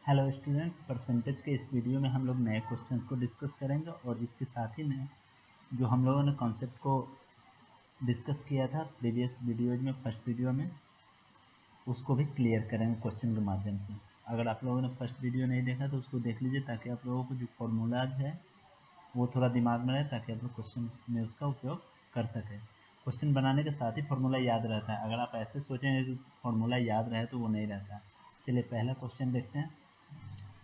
Hello students, percentage के इस video में हम लोग नए क्वेश्चंस को डिस्कस करेंगे और इसके साथ ही में जो हम लोगों ने कॉन्सेप्ट को डिस्कस किया था प्रीवियस वीडियोज में, फर्स्ट वीडियो में, उसको भी क्लियर करेंगे क्वेश्चन के माध्यम से। अगर आप लोगों ने फर्स्ट वीडियो नहीं देखा तो उसको देख लीजिए, ताकि आप लोगों को जो फॉर्मूलाज है वो थोड़ा दिमाग में रहे, ताकि आप लोग क्वेश्चन में उसका उपयोग कर सकें। क्वेश्चन बनाने के साथ ही फॉर्मूला याद रहता है। अगर आप ऐसे सोचेंगे कि फॉर्मूला याद रहे तो वो नहीं रहता। चलिए पहला क्वेश्चन देखते हैं।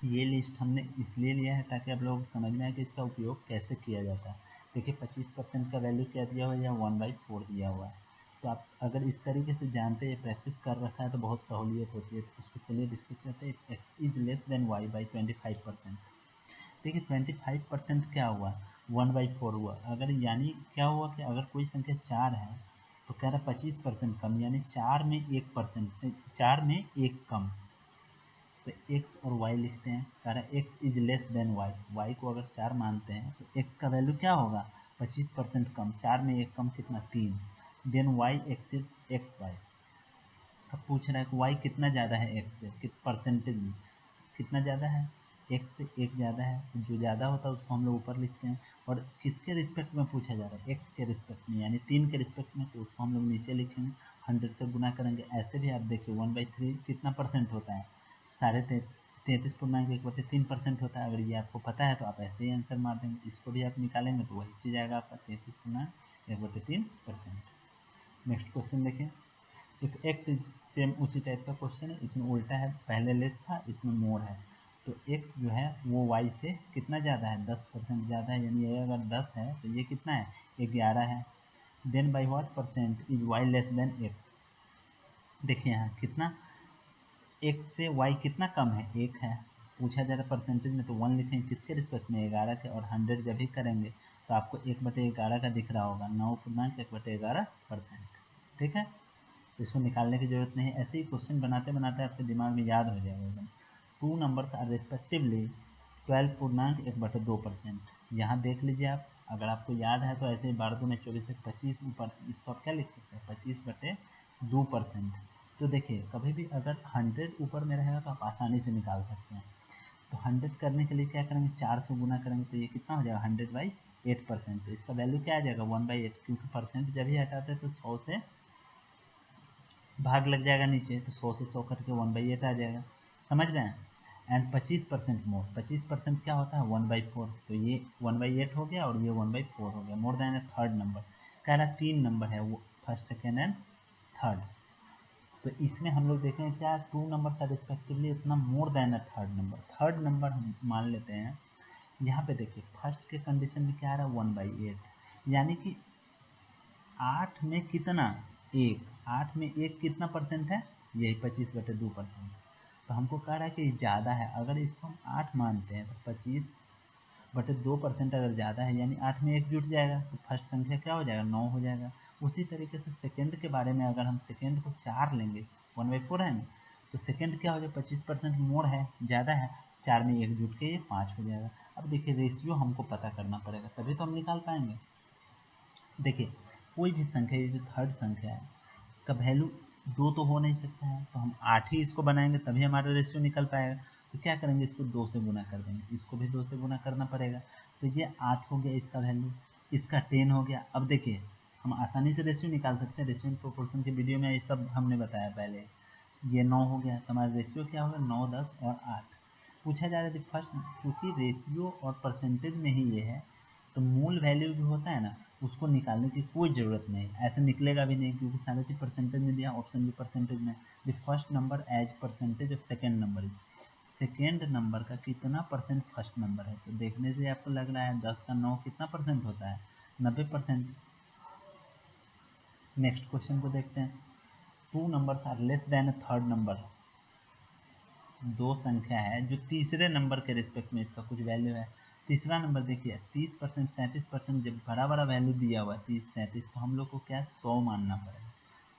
ये लिस्ट हमने इसलिए लिया है ताकि आप लोगों को समझ में आए कि इसका उपयोग कैसे किया जाता है। देखिए 25% का वैल्यू क्या दिया हुआ है, या 1/4 दिया हुआ है। तो आप अगर इस तरीके से जानते हैं, प्रैक्टिस कर रखा है, तो बहुत सहूलियत होती है। तो उसको चलिए डिस्कस करते हैं। X is less than Y by 25%। देखिए 25% क्या हुआ, 1/4 हुआ। अगर यानी क्या हुआ कि अगर कोई संख्या 4 है तो कह रहा 25% कम, यानी 4 में 1%, 4 में 1 कम। तो x और y लिखते हैं। कह रहा है x is less then y, y को अगर 4 मानते हैं तो x का वैल्यू क्या होगा, 25% कम। 4 में 1 कम कितना, 3। Then y exceeds x y। अब पूछ रहा है कि y कितना ज़्यादा है x से, कित परसेंटेज में कितना ज़्यादा है, x से 1 ज़्यादा है। तो जो ज़्यादा होता है उसको हम लोग ऊपर लिखते हैं। और किसके रिस्पेक्ट में पूछा जा रहा है, x के रिस्पेक्ट में, यानी 3 के रिस्पेक्ट में, तो उसको हम लोग नीचे लिखेंगे, 100 से गुना करेंगे। ऐसे भी आप देखिए 1/3 कितना परसेंट होता है, 33.1/3% होता है। अगर ये आपको पता है तो आप ऐसे ही आंसर मार देंगे। इसको भी आप निकालेंगे तो वही चीज़ आएगा आपका 33.1/3%। नेक्स्ट क्वेश्चन देखें। इफ एक्स इज, सेम उसी टाइप का क्वेश्चन है, इसमें उल्टा है, पहले लेस था, इसमें मोर है। तो x जो है वो y से कितना ज़्यादा है, 10% ज़्यादा है। यानी ये अगर 10 है तो ये कितना है, 11 है। Then by what percent is y less than x। देखिए यहाँ कितना, x से y कितना कम है, 1 है। पूछा जा रहा परसेंटेज में, तो 1 लिखेंगे किसके रिस्पेक्ट में, 11 के। और 100 जब भी करेंगे तो आपको 1/11 का दिख रहा होगा, 9.1/11%। ठीक है, तो इसको निकालने की जरूरत नहीं है। ऐसे ही क्वेश्चन बनाते बनाते आपके दिमाग में याद हो जाएगा एकदम। 2 नंबर्स आर रेस्पेक्टिवली 12.1/2%। यहाँ देख लीजिए आप, अगर आपको याद है तो ऐसे ही 12 दूनी 24 से 25 ऊपर, इसको आप क्या लिख सकते हैं, 25/2%। तो देखिए कभी भी अगर 100 ऊपर में रहेगा तो आप आसानी से निकाल सकते हैं। तो 100 करने के लिए क्या करेंगे, 4 से गुना करेंगे तो ये कितना हो जाएगा, 100/8%। तो इसका वैल्यू क्या आ जाएगा, 1/8, क्योंकि परसेंट जब ही हटाते हैं तो 100 से भाग लग जाएगा नीचे, तो 100 से 100 करके 1/8 आ जाएगा। समझ रहे हैं। एंड 25% मोर, 25% क्या होता है, 1/4। तो ये 1/8 हो गया और ये 1/4 हो गया। मोर देन ए थर्ड नंबर, कह रहा 3 नंबर है वो, फर्स्ट सेकेंड एंड थर्ड। तो इसमें हम लोग देखें क्या, 2 नंबर का रिस्पेक्टिवली इतना मोर देन ए थर्ड नंबर। थर्ड नंबर हम मान लेते हैं। यहाँ पे देखिए फर्स्ट के कंडीशन में क्या आ रहा है, 1/8, यानी कि 8 में कितना, 1। 8 में 1 कितना परसेंट है, यही 25/2%। तो हमको कह रहा है कि ज़्यादा है। अगर इसको हम 8 मानते हैं तो 25/2% अगर ज़्यादा है, यानी 8 में 1 जुट जाएगा, तो फर्स्ट संख्या क्या हो जाएगा, 9 हो जाएगा। उसी तरीके से सेकेंड के बारे में, अगर हम सेकेंड को 4 लेंगे, 1/4 है ना, तो सेकेंड क्या हो जाएगा, 25% मोर है, ज़्यादा है। 4 में 1 जुट के ये 5 हो जाएगा। अब देखिए रेशियो हमको पता करना पड़ेगा, तभी तो हम निकाल पाएंगे। देखिए कोई भी संख्या, ये जो थर्ड संख्या है का वैल्यू 2 तो हो नहीं सकता है, तो हम 8 ही इसको बनाएंगे तभी हमारा रेशियो निकल पाएगा। तो क्या करेंगे, इसको 2 से गुना कर देंगे, इसको भी 2 से गुना करना पड़ेगा। तो ये 8 हो गया इसका वैल्यू, इसका 10 हो गया। अब देखिए हम आसानी से रेशियो निकाल सकते हैं, रेशियो एंड प्रोपोर्शन के वीडियो में ये सब हमने बताया पहले। ये 9 हो गया, तो हमारा रेशियो क्या होगा, 9, 10 और 8। पूछा जा रहा है फर्स्ट, क्योंकि रेशियो और परसेंटेज में ही ये है, तो मूल वैल्यू जो होता है ना, उसको निकालने की कोई ज़रूरत नहीं, ऐसे निकलेगा भी नहीं, क्योंकि सारा चीज़ परसेंटेज में दिया, ऑप्शन भी परसेंटेज में। The first number as percentage of second number is, second number का कितना परसेंट फर्स्ट नंबर है। तो देखने से आपको लग रहा है 10 का 9 कितना परसेंट होता है, 90%। नेक्स्ट क्वेश्चन को देखते हैं। 2 numbers are less than a third number. दो संख्या है जो तीसरे नंबर के रिस्पेक्ट में इसका कुछ वैल्यू है। तीसरा नंबर देखिए 30%, 37%, जब बड़ा बड़ा वैल्यू दिया हुआ है 30, 37, तो हम लोग को क्या 100 मानना पड़ेगा।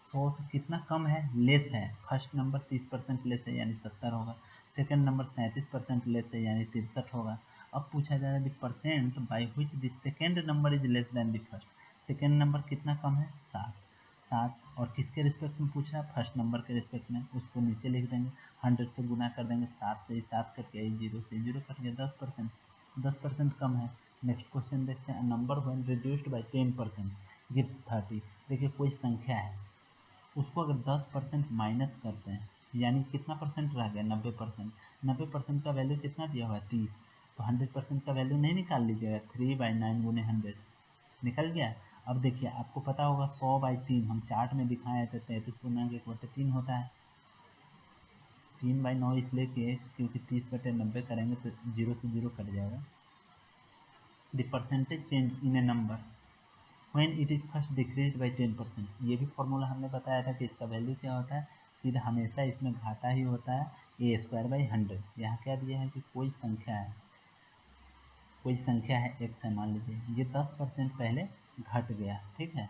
100 से कितना कम है, लेस है। फर्स्ट नंबर 30% लेस है, यानी 70 होगा। सेकंड नंबर 37% लेस है, यानी 63 होगा। अब पूछा जा रहा है percent by which the second number is less then the first. Second number कितना कम है, 7। 7, और किसके रिस्पेक्ट में पूछ रहा है, फर्स्ट नंबर के रिस्पेक्ट में, उसको नीचे लिख देंगे, 100 से गुना कर देंगे, 7 से ही 7 कट गया, 0 से 0 कट गया, 10% कम है। नेक्स्ट क्वेश्चन देखते हैं, number when reduced by 10% gives 30। देखिए कोई संख्या है, उसको अगर 10% माइनस करते हैं, यानी कितना परसेंट रह गया, 90%। 90% का वैल्यू कितना दिया हुआ है, 30। तो 100% का वैल्यू नहीं निकाल लीजिएगा, 3/9 गुने 100 निकल गया। अब देखिए आपको पता होगा 100/3 हम चार्ट में दिखाए थे, 33.1/3 होता है। 3/9 इसलिए किए क्योंकि 30/90 करेंगे तो 0 से 0 कट जाएगा। The percentage change in A number when it is first decrease by 10%। ये भी फॉर्मूला हमने बताया था कि इसका वैल्यू क्या होता है, सीधा हमेशा इसमें घाटा ही होता है, a²/100। यहाँ क्या दिया है कि कोई संख्या है x है, मान लीजिए ये 10% पहले घट गया, ठीक है,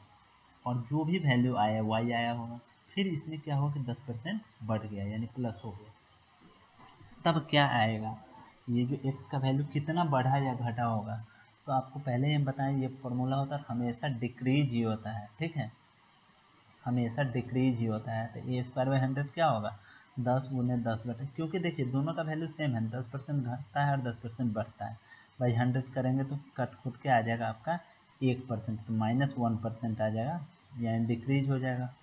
और जो भी वैल्यू आया y आया होगा, फिर इसमें क्या होगा कि 10% बढ़ गया यानी प्लस हो गया, तब क्या आएगा, ये जो x का वैल्यू कितना बढ़ा या घटा होगा। तो आपको पहले ही हम बताएं ये फॉर्मूला होता है हमेशा डिक्रीज ही होता है, ठीक है, हमेशा डिक्रीज ही होता है। तो a²/100 क्या होगा, 10 गुने 10 बटे, क्योंकि देखिए दोनों का वैल्यू सेम है, 10% घटता है और 10% बढ़ता है, बाई 100 करेंगे तो कट खुट के आ जाएगा आपका 1%, तो -1% आ जाएगा, यानी डिक्रीज हो जाएगा।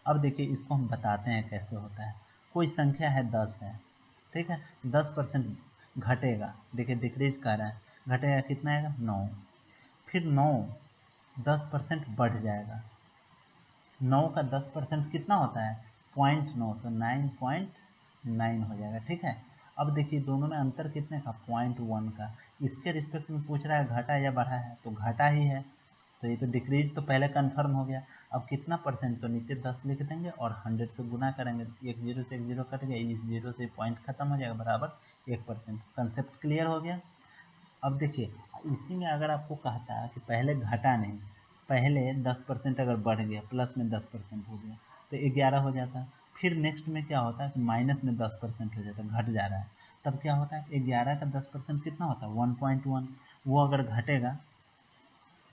अब देखिए इसको हम बताते हैं कैसे होता है। कोई संख्या है 10 है, ठीक है, 10% घटेगा, देखिए डिक्रीज कर रहा है, घटेगा कितना आएगा 9, फिर 9 10% बढ़ जाएगा, 9 का 10% कितना होता है 0.9, तो 9.9 हो जाएगा, ठीक है। अब देखिए दोनों में अंतर कितने का 0.1 का, इसके रिस्पेक्ट में पूछ रहा है घटा या बढ़ा है, तो घटा ही है, तो ये तो डिक्रीज तो पहले कंफर्म हो गया। अब कितना परसेंट, तो नीचे 10 लिख देंगे और 100 से गुना करेंगे, एक जीरो से एक जीरो कट गया, इस जीरो से पॉइंट खत्म हो जाएगा, बराबर 1%। कंसेप्ट क्लियर हो गया। अब देखिए इसी में अगर आपको कहता है कि पहले घटा नहीं, पहले 10% अगर बढ़ गया, प्लस में 10% हो गया तो 11 हो जाता, फिर नेक्स्ट में क्या होता है कि माइनस में 10% हो जाता, घट जा रहा है, तब क्या होता है 11 का 10% कितना होता है 1.1, वो अगर घटेगा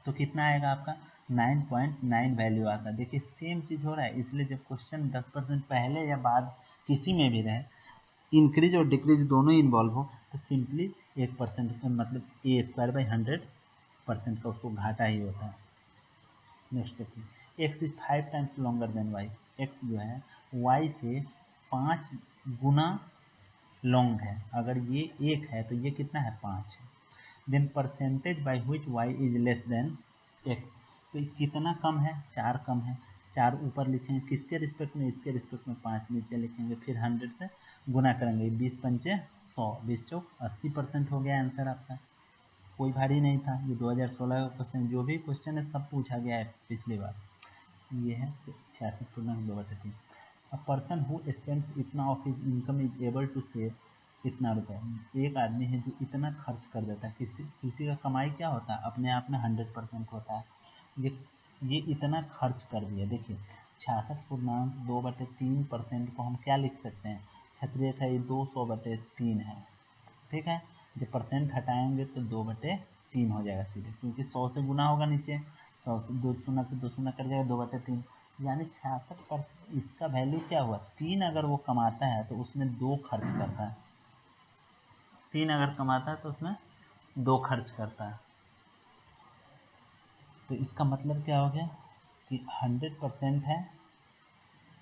तो कितना आएगा आपका 9.9 वैल्यू आता है। देखिए सेम चीज़ हो रहा है, इसलिए जब क्वेश्चन 10% पहले या बाद किसी में भी रहे, इंक्रीज और डिक्रीज दोनों इन्वॉल्व हो, तो सिंपली 1% मतलब a²/100% का उसको घाटा ही होता है। नेक्स्ट देखिए x is 5 times longer than y, x जो है y से 5 गुना लॉन्ग है, अगर ये 1 है तो ये कितना है 5 है। Then percentage by which y is less than x, तो कितना कम है 4 कम है, 4 ऊपर लिखेंगे किसके रिस्पेक्ट में, इसके रिस्पेक्ट में 5 नीचे लिखेंगे, फिर 100 से गुना करेंगे, 20 पंचे 100, 20 चौक 80% हो गया आंसर आपका। कोई भारी नहीं था, ये 2016 का क्वेश्चन, जो भी क्वेश्चन है सब पूछा गया है पिछली बार। ये है 66.2/3। अ पर्सन हु स्पेंड्स इतना of his income is able to save इतना रुपये, एक आदमी है जो इतना खर्च कर देता है, किसी का कमाई क्या होता है अपने आप में 100% होता है, ये इतना खर्च कर दिया। देखिए 66.2/3% को हम क्या लिख सकते हैं, क्षत्रिय का ये 200/3 है, ठीक है, जब परसेंट हटाएंगे तो 2/3 हो जाएगा सीधे, क्योंकि 100 से गुना होगा नीचे, 100 से 2 शून्य से 2 शून्य कट जाएगा, 2/3, यानी 66%। इसका वैल्यू क्या हुआ, 3 अगर वो कमाता है तो उसमें 2 खर्च करता है, 3 अगर कमाता है तो उसमें 2 खर्च करता है। तो इसका मतलब क्या हो गया कि 100% है,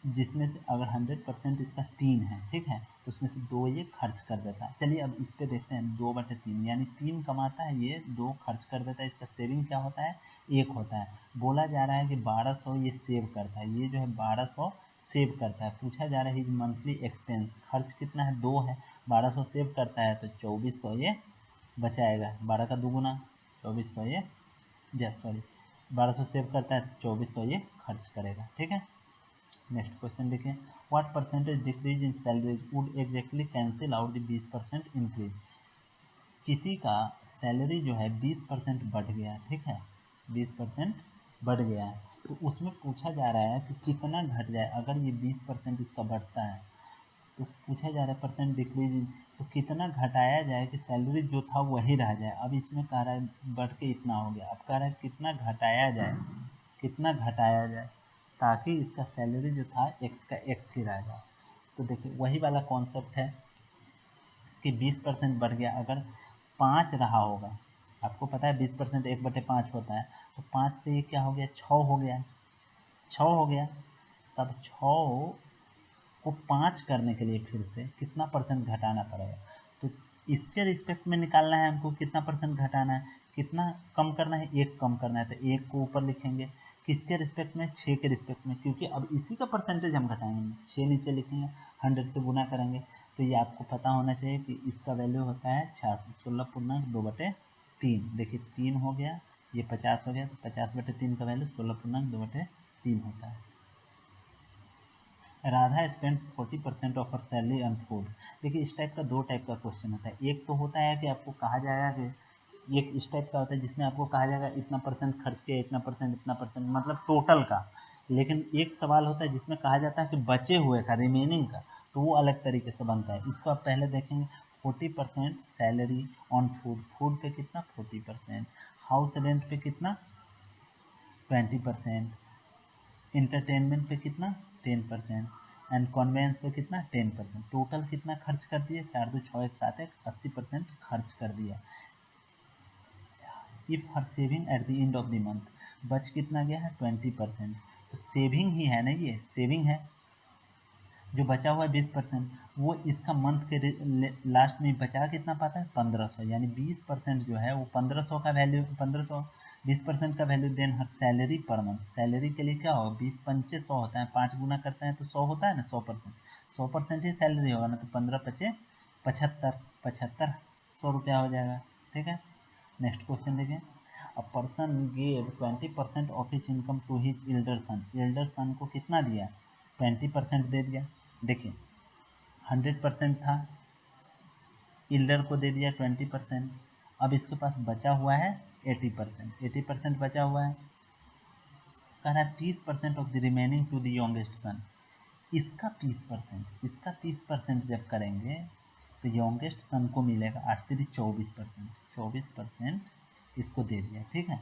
जिसमें से अगर 100% इसका 3 है, ठीक है, तो उसमें से 2 ये खर्च कर देता है। चलिए अब इस पे देखते हैं 2/3, यानी 3 कमाता है, ये 2 खर्च कर देता है, इसका सेविंग क्या होता है 1 होता है। बोला जा रहा है कि 1200 ये सेव करता है, ये जो है 1200 सेव करता है। पूछा जा रहा है मंथली एक्सपेंस, खर्च कितना है 2 है, 1200 सेव करता है तो 2400 ये बचाएगा, 12 का दुगुना 2400 ये 1200 सेव करता है, 2400 ये खर्च करेगा, ठीक है। नेक्स्ट क्वेश्चन देखें, what percentage decrease in salary would exactly cancel out the 20% increase. किसी का सैलरी जो है 20% बढ़ गया, ठीक है, 20% बढ़ गया है, तो उसमें पूछा जा रहा है कि कितना घट जाए, अगर ये 20% इसका बढ़ता है तो पूछा जा रहा है परसेंट डिक्रीज, तो कितना घटाया जाए कि सैलरी जो था वही रह जाए। अब इसमें कह रहा है बढ़ के इतना हो गया, अब कह रहा है कितना घटाया जाए, कितना घटाया जाए, ताकि इसका सैलरी जो था एक्स का एक्स ही रहेगा। तो देखिए वही वाला कॉन्सेप्ट है कि 20% बढ़ गया, अगर 5 रहा होगा, आपको पता है 20% 1/5 होता है, तो 5 से ये क्या हो गया, 6 हो गया, 6 हो गया। तब 6 को 5 करने के लिए फिर से कितना परसेंट घटाना पड़ेगा, तो इसके रिस्पेक्ट में निकालना है हमको, कितना परसेंट घटाना है, कितना कम करना है, 1 कम करना है, तो 1 को ऊपर लिखेंगे, किसके रिस्पेक्ट में, 6 के रिस्पेक्ट में, क्योंकि अब इसी का परसेंटेज हम घटाएंगे, 6 नीचे लिखेंगे, 100 से गुना करेंगे। तो ये आपको पता होना चाहिए कि इसका वैल्यू होता है 16.2/3। देखिए 3 हो गया, ये 50 हो गया, तो 50/3 का वैल्यू 16.2/3 होता है। Radha spends 40% of her salary on food. देखिए इस टाइप का 2 टाइप का क्वेश्चन होता है। एक तो होता है कि आपको कहा जाएगा कि एक इस टाइप का होता है जिसमें आपको कहा जाएगा इतना परसेंट खर्च किया, इतना परसेंट, मतलब टोटल का। लेकिन एक सवाल होता है जिसमें कहा जाता है कि बचे हुए का, रिमेनिंग का, तो वो अलग तरीके से बनता है। इसको आप पहले देखेंगे, 40% सैलरी ऑन फूड, फूड पे कितना, 40%, हाउस रेंट पे कितना, 20%, इंटरटेनमेंट पे कितना, 10%, एंड कॉन्वेंस पे कितना, 10%। टोटल कितना खर्च कर दिया, 4 2 6 1 7 1, 80% खर्च कर दिया। If her saving at the end of the month, बच कितना गया है, 20%। तो सेविंग ही है ना, ये सेविंग है। जो बचा हुआ है 20%, वो इसका मंथ के लास्ट में बचा कितना पाता है, 1500, यानी 20% जो है वो 1500 का वैल्यू, 1500 20% का वैल्यू देन हर सैलरी पर मंथ। सैलरी के लिए क्या होगा, 20 पंचे 100 होता है, 5 गुना करते हैं तो 100 होता है ना, 100%, 100% ही सैलरी होगा ना, तो 15 पचे 75, 75 100 रुपया हो जाएगा। ठीक है, नेक्स्ट क्वेश्चन देखिए। A person gave 20% of his income to his elder son. Elder son को कितना दिया, 20% दे दिया। देखिए 100% था, एल्डर को दे दिया 20%। अब इसके पास बचा हुआ है 80%, 80% बचा हुआ है। कह रहा है 30% of the remaining to the youngest son. इसका 30%, इसका 30% जब करेंगे तो यंगेस्ट सन को मिलेगा 8 3 24%, 24% इसको दे दिया। ठीक है,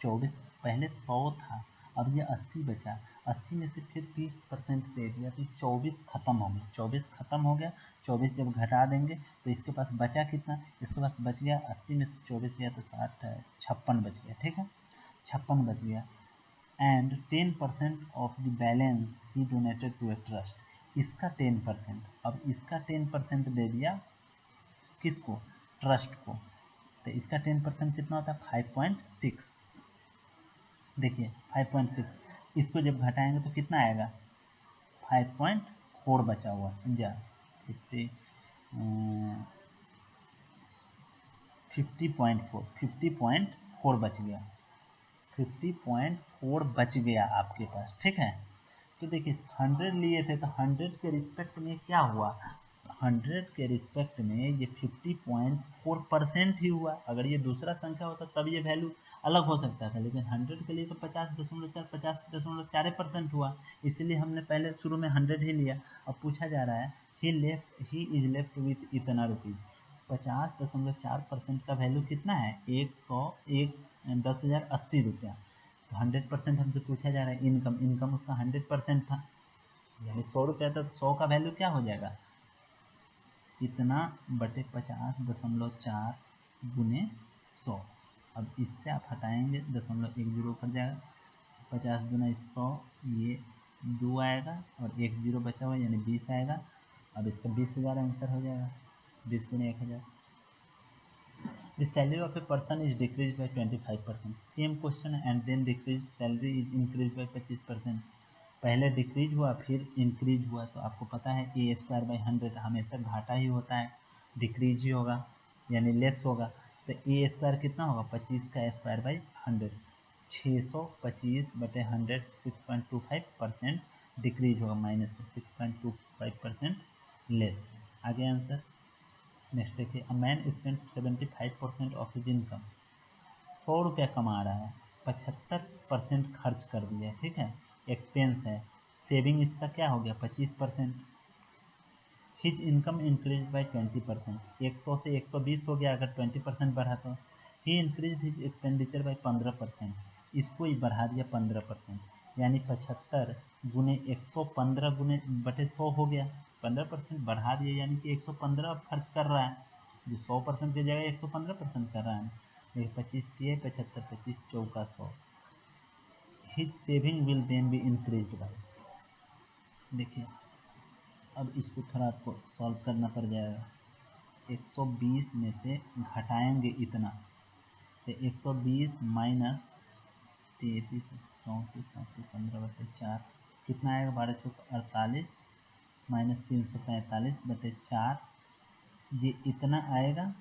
24, पहले 100 था, अब ये 80 बचा, 80 में से फिर 30% दे दिया, तो 24 खत्म हो गया, 24 खत्म हो गया। 24 जब घटा देंगे तो इसके पास बचा कितना, इसके पास बच गया 80 में से 24 गया तो 60 है, 56 बच गया। ठीक है, 56 बच गया। And 10% of the balance he donated to a trust. इसका 10%, अब इसका 10% दे दिया किसको, ट्रस्ट को, तो इसका 10% कितना होता है, 5.6। देखिए 5.6, इसको जब घटाएंगे तो कितना आएगा, 5.4 बचा हुआ, जा 50.4 बच गया, 50.4 बच गया आपके पास। ठीक है, तो देखिए 100 लिए थे तो 100 के रिस्पेक्ट में क्या हुआ, 100 के रिस्पेक्ट में ये 50.4% ही हुआ। अगर ये दूसरा संख्या होता तब ये वैल्यू अलग हो सकता था, लेकिन 100 के लिए तो 50.4% हुआ, इसलिए हमने पहले शुरू में 100 ही लिया। अब पूछा जा रहा है ही इज लेफ्ट विथ इतना रुपीज, 50.4% का वैल्यू कितना है, 10,080 रुपया। तो 100% हमसे पूछा जा रहा है इनकम, इनकम उसका 100% था, यानी 100 रुपया था, तो 100 का वैल्यू क्या हो जाएगा, इतना बटे 50.4 गुने 100। अब इससे आप हटाएंगे 0.10 ऊपर जाएगा, 50 गुना 100, ये 2 आएगा और 1 0 बचा हुआ यानी 20 आएगा। अब इसका 20,000 आंसर हो जाएगा, 20 गुने 1000। The salary of a person is decreased by 25%. Same question and then decreased salary is increased by 25%. पहले डिक्रीज हुआ फिर इंक्रीज हुआ, तो आपको पता है a²/100 हमेशा घाटा ही होता है, डिक्रीज ही होगा यानी लेस होगा। तो a² कितना होगा, 25 का a²/100, 625/100, 6.25% डिक्रीज होगा, माइनस का 6.25% लेस। आगे आंसर नेक्स्ट देखिए। A man spend 75% of his income. 100 रुपया कमा रहा है, 75% खर्च कर दिया। ठीक है, एक्सपेंस है, सेविंग इसका क्या हो गया, 25%। हिज इनकम इंक्रीज बाय 20%, 100 से 120 हो गया, अगर 20% बढ़ा तो। ही इंक्रीज हिज एक्सपेंडिचर बाय 15%, इसको ही बढ़ा दिया 15%, यानी 75 गुने 115 गुने बटे 100 हो गया। 15% बढ़ा दिए, यानी कि 115 खर्च कर रहा है, जो 100% की जगह 115% कर रहा है। देखिए 25 × 75, 25 चौका 100। His saving will then be increase by. देखिए अब इसको थोड़ा आपको सॉल्व करना पड़ जाएगा। 120 में से घटाएंगे इतना, तो 120 माइनस 33, 34, 35, 15/4 कितना आएगा, 12 चौक 48 माइनस 345/4, ये इतना आएगा।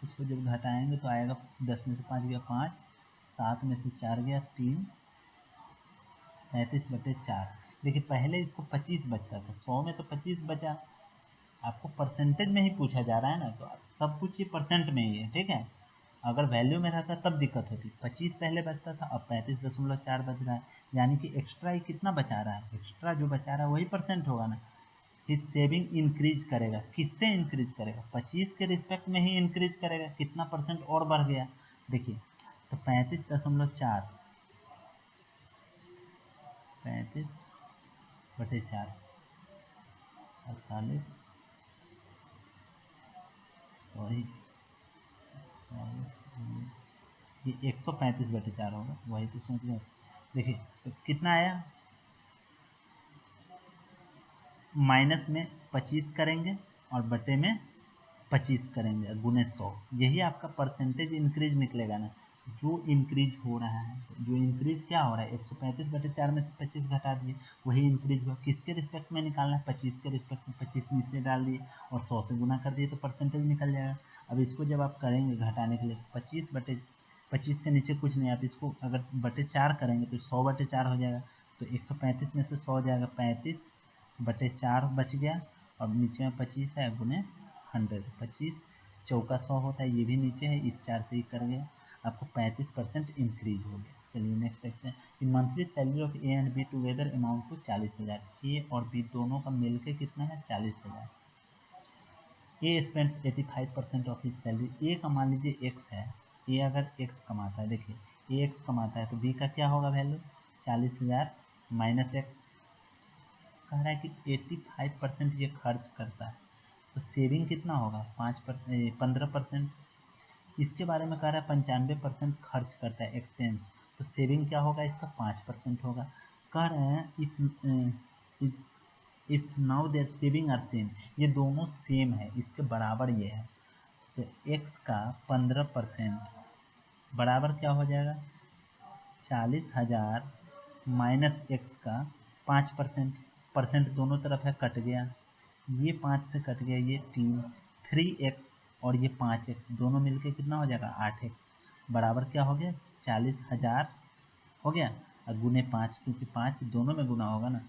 इसको जब घटाएंगे तो आएगा 10 में से 5 गया 5, 7 में से 4 गया 3, 35/4। देखिए पहले इसको 25 बचता था, 100 में तो 25 बचा, आपको परसेंटेज में ही पूछा जा रहा है ना, तो आप सब कुछ ये परसेंट में ही है, ठीक है। अगर वैल्यू में रहता तब दिक्कत होती। 25 पहले बचता था, अब 35.4 बच रहा है, यानी कि एक्स्ट्रा ही कितना बचा रहा है, एक्स्ट्रा जो बचा रहा है वही परसेंट होगा ना। हिज सेविंग इंक्रीज करेगा, किससे इंक्रीज करेगा, 25 के रिस्पेक्ट में ही इंक्रीज करेगा, कितना परसेंट और बढ़ गया। देखिए तो 35.4, 35/4 48, सॉरी ये 135/4 होगा, वही तो सोच रहे। देखिए तो कितना आया, माइनस में 25 करेंगे और बटे में 25 करेंगे गुने 100, यही आपका परसेंटेज इंक्रीज निकलेगा ना, जो इंक्रीज हो रहा है। जो इंक्रीज क्या हो रहा है, 135/4 में से 25 घटा दिए, वही इंक्रीज हुआ। किसके रिस्पेक्ट में निकालना है, 25 के रिस्पेक्ट में, 25 नीचे डाल दिए और 100 से गुना कर दिए तो परसेंटेज निकल जाएगा। अब इसको जब आप करेंगे घटाने के लिए, 25 के नीचे कुछ नहीं, आप इसको अगर बटे 4 करेंगे तो 100/4 हो जाएगा, तो 135 में से 100 जाएगा, 35/4 बच गया, और नीचे में 25 है गुने 100, 25 चौका 100 होता है, ये भी नीचे है, इस 4 से ही कर गया, आपको 35% इंक्रीज हो गया। चलिए नेक्स्ट देखते हैं कि monthly salary of A and B together amount to 40,000। A और बी दोनों का मिल के कितना है, 40,000। A spends 85% of his salary. A का मान लीजिए एक्स है, ए अगर एक्स कमाता है, देखिए ए एक्स कमाता है तो बी का क्या होगा वैल्यू, 40,000 माइनस एक्स। कह रहा है कि 85% ये खर्च करता है, तो सेविंग कितना होगा, 15%। इसके बारे में कह रहा है 95% खर्च करता है एक्सपेंस, तो सेविंग क्या होगा इसका, 5% होगा। कह रहे हैं if now their saving are same, ये दोनों सेम है, इसके बराबर ये है, तो एक्स का 15% बराबर क्या हो जाएगा, 40,000 माइनस एक्स का 5%। परसेंट दोनों तरफ है, कट गया, ये 5 से कट गया, ये 3x और ये 5x दोनों मिलके कितना हो जाएगा, 8x बराबर क्या हो गया, 40,000 हो गया, और गुने 5, क्योंकि 5 दोनों में गुना होगा ना।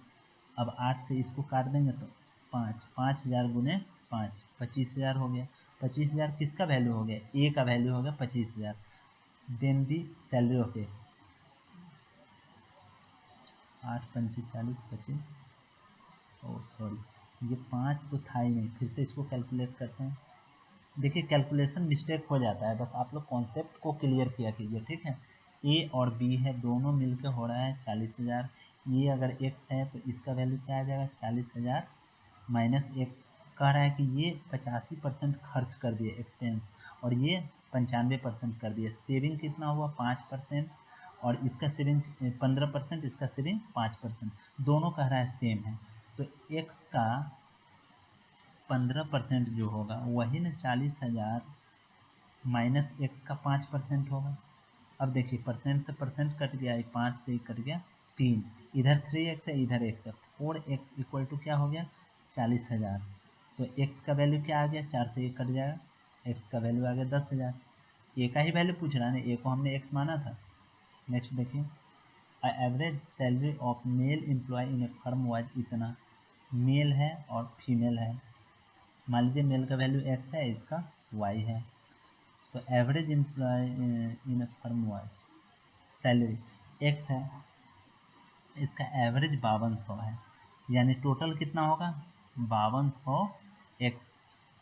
अब 8 से इसको काट देंगे तो 5,000 गुने 5, 25,000 हो गया। 25,000 किसका वैल्यू हो गया, ए का वैल्यू हो गया 25,000। देन दी सैलरी ऑफ ए, 8 पंचे 40 25, ओ सॉरी ये 5 तो था ही नहीं, फिर से इसको कैलकुलेट करते हैं। देखिए कैलकुलेशन मिस्टेक हो जाता है, बस आप लोग कॉन्सेप्ट को क्लियर किया कीजिए, ठीक है। ए और बी है, दोनों मिलकर हो रहा है 40,000। ये अगर एक्स है तो इसका वैल्यू क्या आ जाएगा, 40,000 माइनस एक्स। कह रहा है कि ये 85% खर्च कर दिए एक्सपेंस, और ये 95% कर दिए। सेविंग कितना हुआ, 5%, और इसका सेविंग 15%, इसका सेविंग 5%, दोनों कह रहा है सेम है, तो एक्स का 15% जो होगा वही ना 40,000 माइनस एक्स का 5% होगा। अब देखिए परसेंट से परसेंट कट गया, 5 से कट गया 3, इधर 3x है इधर x है, 4x इक्वल टू क्या हो गया, 40,000। तो x का वैल्यू क्या आ गया, 4 से 1 कट जाएगा, x का वैल्यू आ गया 10,000। ए का ही वैल्यू पूछ रहा है ना, ए को हमने x माना था। नेक्स्ट देखिए, average salary of male employ in a firm was इतना। मेल है और फीमेल है, मान लीजिए मेल का वैल्यू x है, इसका y है, तो average employ in a firm was, salary x है, इसका एवरेज 5200 है, यानी टोटल कितना होगा 5200 x,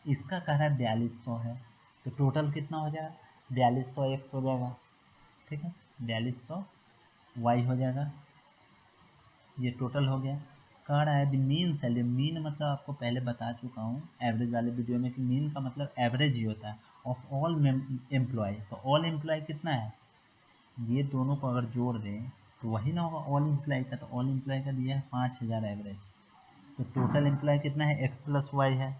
इसका कह रहा है 4200 है, तो टोटल कितना हो जाएगा 4200 x हो जाएगा, ठीक है, 4200 y हो जाएगा। ये टोटल हो गया। कह रहा है द मीन सैलरी, मीन मतलब आपको पहले बता चुका हूँ एवरेज वाले वीडियो में कि मीन का मतलब एवरेज ही होता है ऑफ ऑल एम्प्लॉय। तो ऑल एम्प्लॉय कितना है, ये दोनों को अगर जोड़ दें तो वही ना होगा ऑल एम्प्लॉय का। तो ऑल एम्प्लॉय का दिया है 5000 एवरेज, तो टोटल एम्प्लॉय कितना है एक्स प्लस वाई है।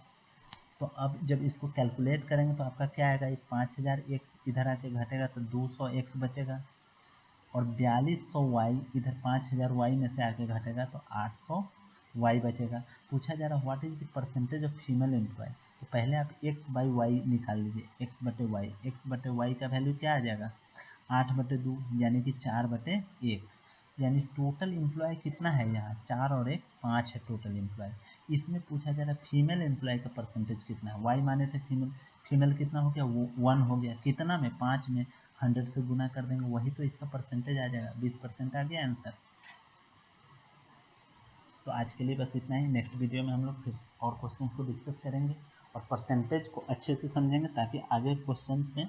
तो अब जब इसको कैलकुलेट करेंगे तो आपका क्या आएगा, ये 5000 एक्स इधर आके घटेगा तो 200 एक्स बचेगा, और 4200 वाई इधर 5000 वाई में से आके घटेगा तो 800 वाई बचेगा। पूछा जा रहा what is the percentage of female employ. तो पहले आप एक्स बाई वाई निकाल लीजिए, एक्स बटे वाई, एक्स बटे वाई का वैल्यू क्या आ जाएगा 8/2 यानी कि 4/1, यानी टोटल एम्प्लॉय कितना है यहाँ 4 और 1 5 है टोटल एम्प्लॉय। इसमें पूछा जा रहा है फीमेल एम्प्लॉय का परसेंटेज कितना है, वाई माने थे फीमेल, फीमेल कितना हो गया वो 1 हो गया, कितना में 5 में 100 से गुना कर देंगे वही तो इसका परसेंटेज आ जाएगा, 20% आ गया आंसर। तो आज के लिए बस इतना ही, नेक्स्ट वीडियो में हम लोग फिर और क्वेश्चंस को डिस्कस करेंगे और परसेंटेज को अच्छे से समझेंगे ताकि आगे क्वेश्चंस में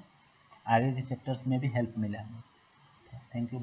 आगे के चैप्टर्स में भी हेल्प मिले हमें। Thank you.